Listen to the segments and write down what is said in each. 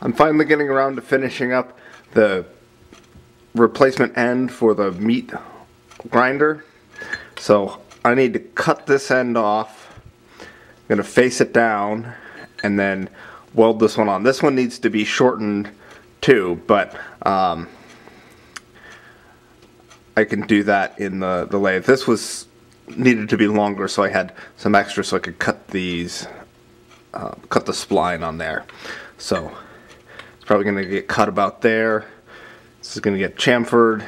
I'm finally getting around to finishing up the replacement end for the meat grinder. So I need to cut this end off. I'm going to face it down and then weld this one on. This one needs to be shortened too, but I can do that in the lathe. This was needed to be longer, so I had some extra so I could cut these, cut the spline on there. So it's probably going to get cut about there. This is going to get chamfered,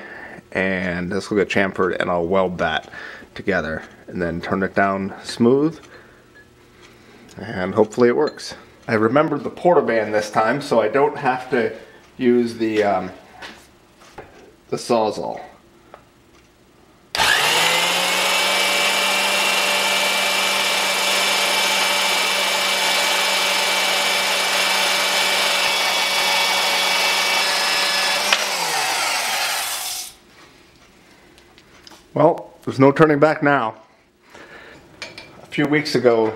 and this will get chamfered, and I'll weld that together and then turn it down smooth, and hopefully it works. I remembered the portaband this time, so I don't have to use the Sawzall. Well, there's no turning back now. A few weeks ago,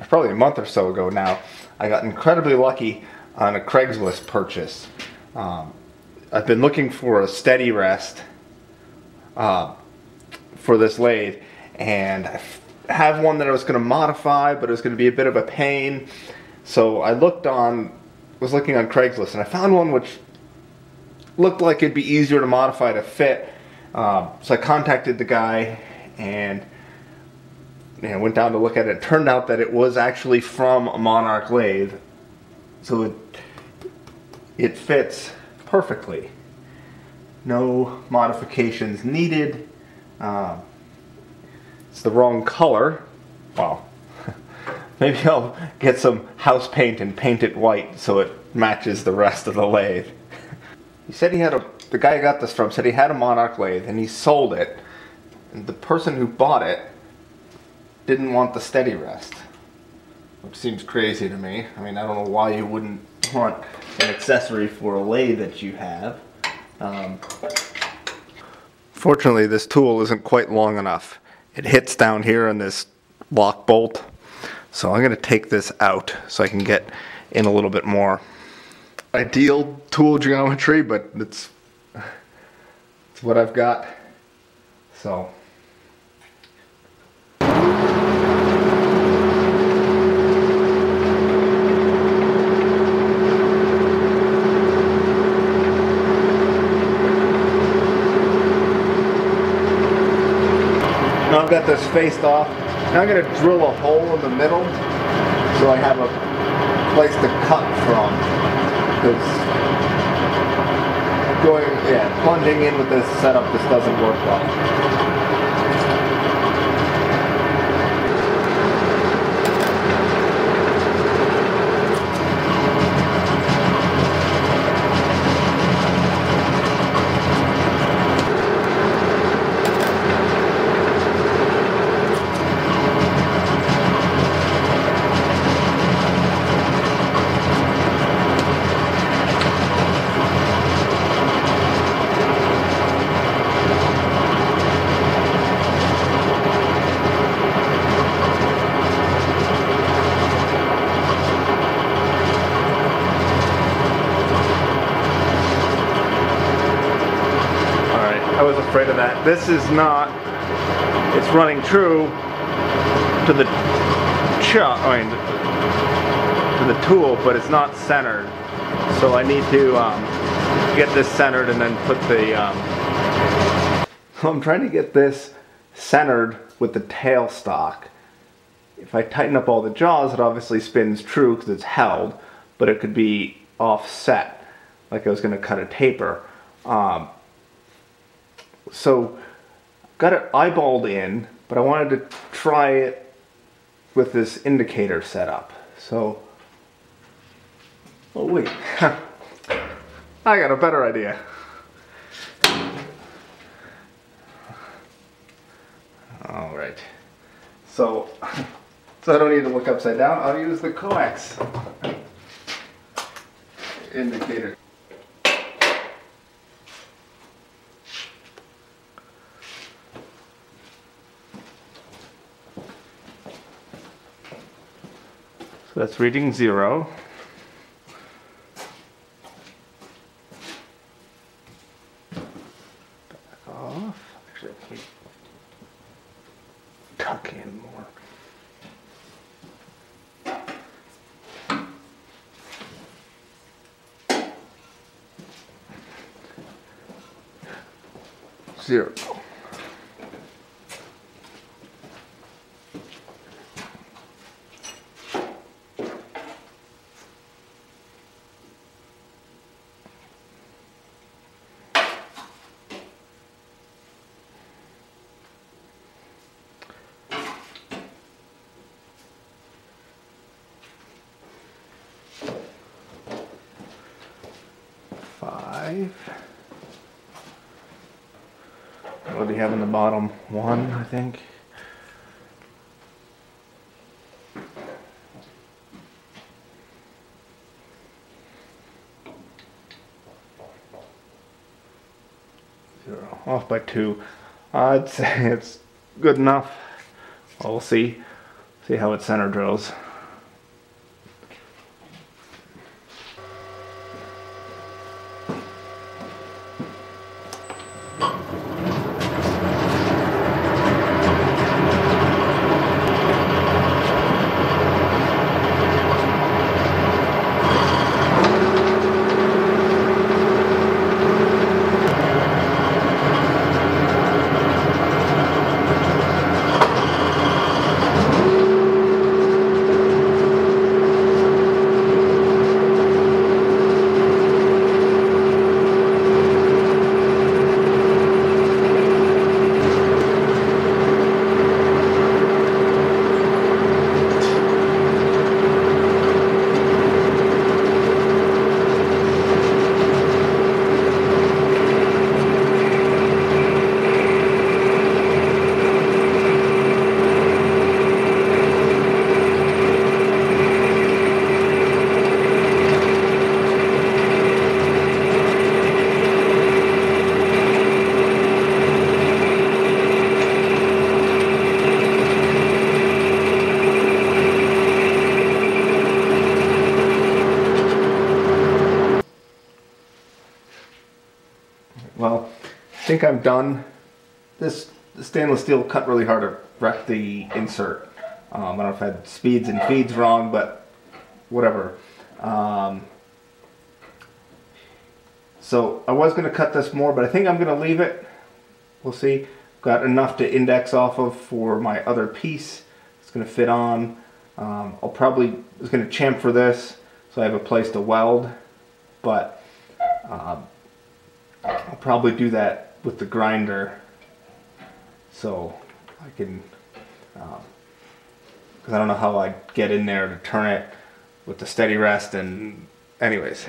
probably a month or so ago now, I got incredibly lucky on a Craigslist purchase. I've been looking for a steady rest for this lathe, and I have one that I was going to modify, but it was going to be a bit of a pain. So I was looking on Craigslist, and I found one which looked like it'd be easier to modify to fit. So I contacted the guy and went down to look at it. It turned out that it was actually from a Monarch lathe, so it fits perfectly. No modifications needed. It's the wrong color. Well, maybe I'll get some house paint and paint it white so it matches the rest of the lathe. He said the guy I got this from said he had a Monarch lathe and he sold it, and the person who bought it didn't want the steady rest, which seems crazy to me. I mean, I don't know why you wouldn't want an accessory for a lathe that you have. Fortunately, this tool isn't quite long enough. It hits down here on this lock bolt, so I'm going to take this out so I can get in a little bit more. Ideal tool geometry, but it's what I've got. So now I've got this faced off. Now I'm going to drill a hole in the middle so I have a place to cut from. Because plunging in with this setup just doesn't work well. Afraid of that. This is not, it's running true to the to the tool, but it's not centered. So I need to get this centered and then put the I'm trying to get this centered with the tailstock. If I tighten up all the jaws, it obviously spins true because it's held, but it could be offset like I was going to cut a taper. So got it eyeballed in, but I wanted to try it with this indicator setup. So, oh wait, I got a better idea. All right, so I don't need to look upside down. I'll use the coax indicator. That's reading 0. 0. What do you have in the bottom? 1, I think. Off by 2. I'd say it's good enough. We'll see how it center drills. Well, I think I'm done. This stainless steel cut really hard to wreck the insert. I don't know if I had speeds and feeds wrong, but whatever. So I was going to cut this more, but I think I'm going to leave it. We'll see. Got enough to index off of for my other piece. It's going to fit on. I was going to chamfer this so I have a place to weld, but I'll probably do that with the grinder, so I can, because I don't know how I'd get in there to turn it with the steady rest, and anyways,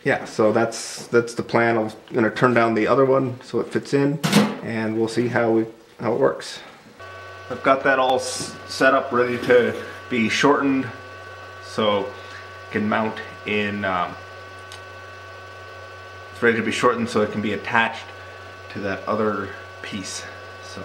yeah, so that's the plan. I'm going to turn down the other one so it fits in, and we'll see how it works. I've got that all set up, ready to be shortened, so it can mount in. It's ready to be shortened so it can be attached to that other piece. So.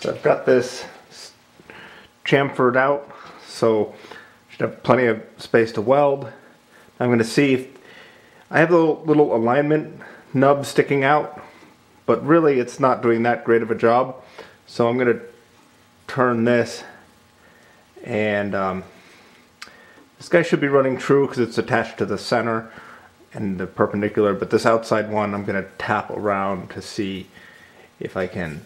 So I've got this chamfered out, so should have plenty of space to weld. I'm going to see if I have a little alignment nub sticking out, but really it's not doing that great of a job. So I'm going to turn this, and this guy should be running true because it's attached to the center and the perpendicular, but this outside one I'm going to tap around to see if I can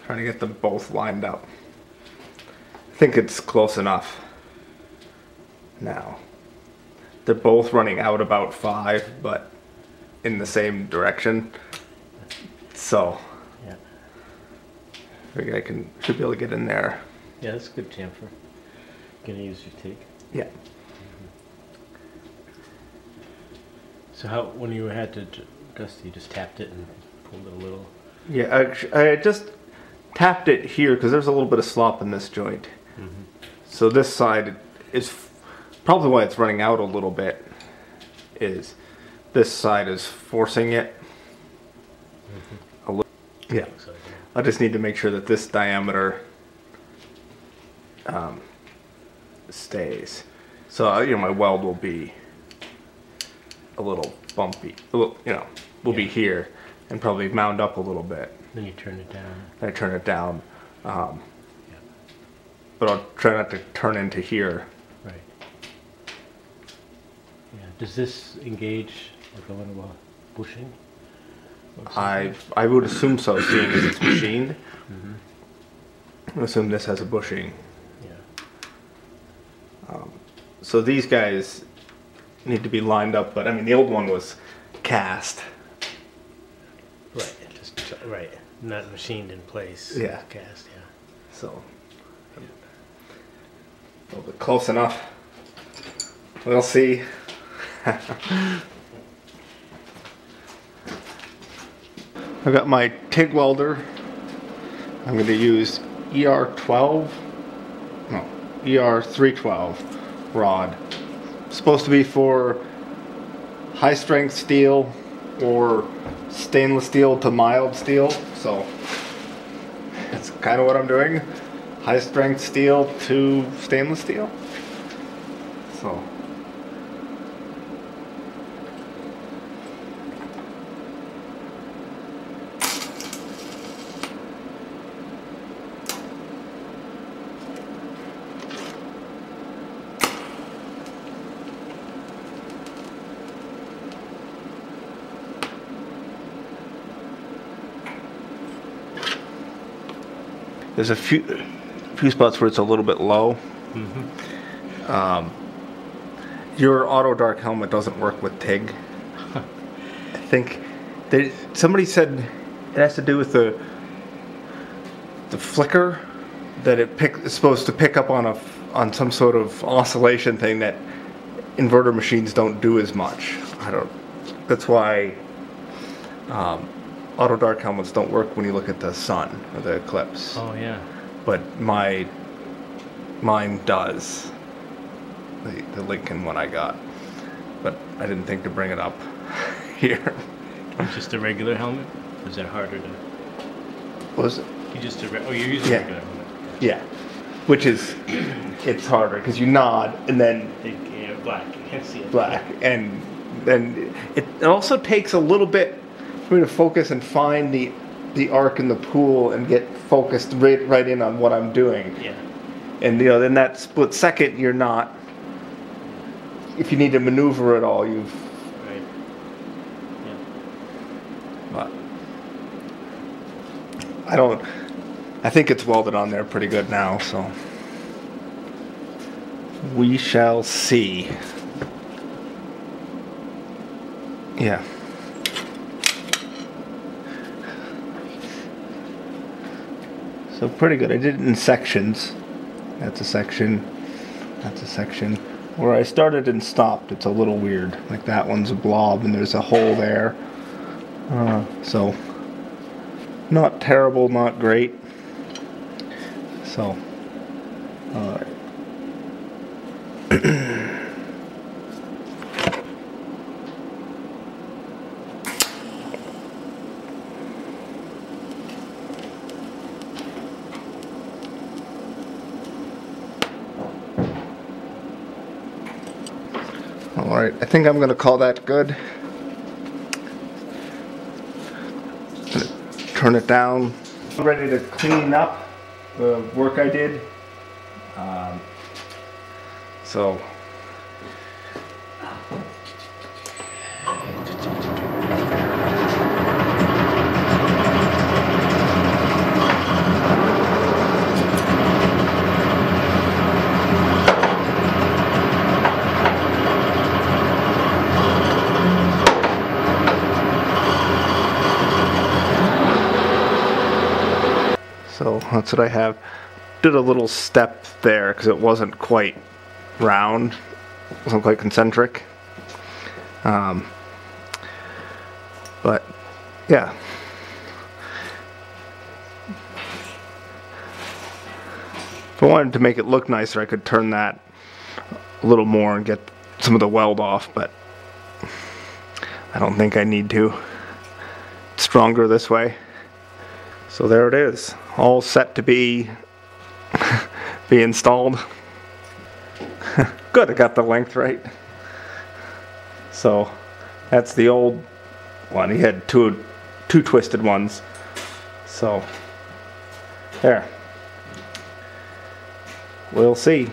trying to get them both lined up. I think it's close enough now. They're both running out about 5, but in the same direction. So yeah, I think I should be able to get in there. yeah, that's a good chamfer. Gonna use your TIG. Yeah. So how, when you had to adjust, you just tapped it and pulled it a little? Yeah, I just tapped it here because there's a little bit of slop in this joint. So this side is probably why it's running out a little bit, is this side is forcing it a little. Yeah, I just need to make sure that this diameter stays. So you know, my weld will be a little bumpy, will be here and probably mound up a little bit. Then you turn it down. I turn it down, but I'll try not to turn into here. Right. Yeah. Does this engage or go into a bushing? I would assume so, seeing as it's machined. I assume this has a bushing. Yeah. So these guys need to be lined up, but I mean the old one was cast. Right. Just right. Not machined in place. Yeah. Cast. Yeah. So a little bit close enough. We'll see. I've got my TIG welder. I'm going to use ER312 rod. It's supposed to be for high strength steel or stainless steel to mild steel, so that's kind of what I'm doing. High strength steel to stainless steel. So there's a few spots where it's a little bit low. Your auto dark helmet doesn't work with TIG. I think somebody said it has to do with the flicker that it's supposed to pick up on some sort of oscillation thing that inverter machines don't do as much. That's why auto dark helmets don't work when you look at the sun or the eclipse. Oh yeah. But mine does. The Lincoln one I got, but I didn't think to bring it up here. Just a regular helmet? Or is that harder to? What was it? You're using a regular helmet. Yeah, which is it's harder because you nod and then Black. You can't see it. Black, and then it also takes a little bit for me to focus and find the arc in the pool and get focused right in on what I'm doing. Yeah. And in that split second, you're not. If you need to maneuver at all, you've. Right. Yeah. But I think it's welded on there pretty good now, so we shall see. Yeah. So pretty good. I did it in sections. That's a section. That's a section. Where I started and stopped, it's a little weird. Like that one's a blob and there's a hole there. So not terrible, not great. So alright. Alright, I think I'm going to call that good. Turn it down. I'm ready to clean up the work I did. So that's what I have. Did a little step there because it wasn't quite round, it wasn't quite concentric. But yeah. If I wanted to make it look nicer, I could turn that a little more and get some of the weld off, but I don't think I need to. It's stronger this way. So there it is, all set to be installed. Good, I got the length right. So that's the old one. He had two twisted ones. So there. We'll see.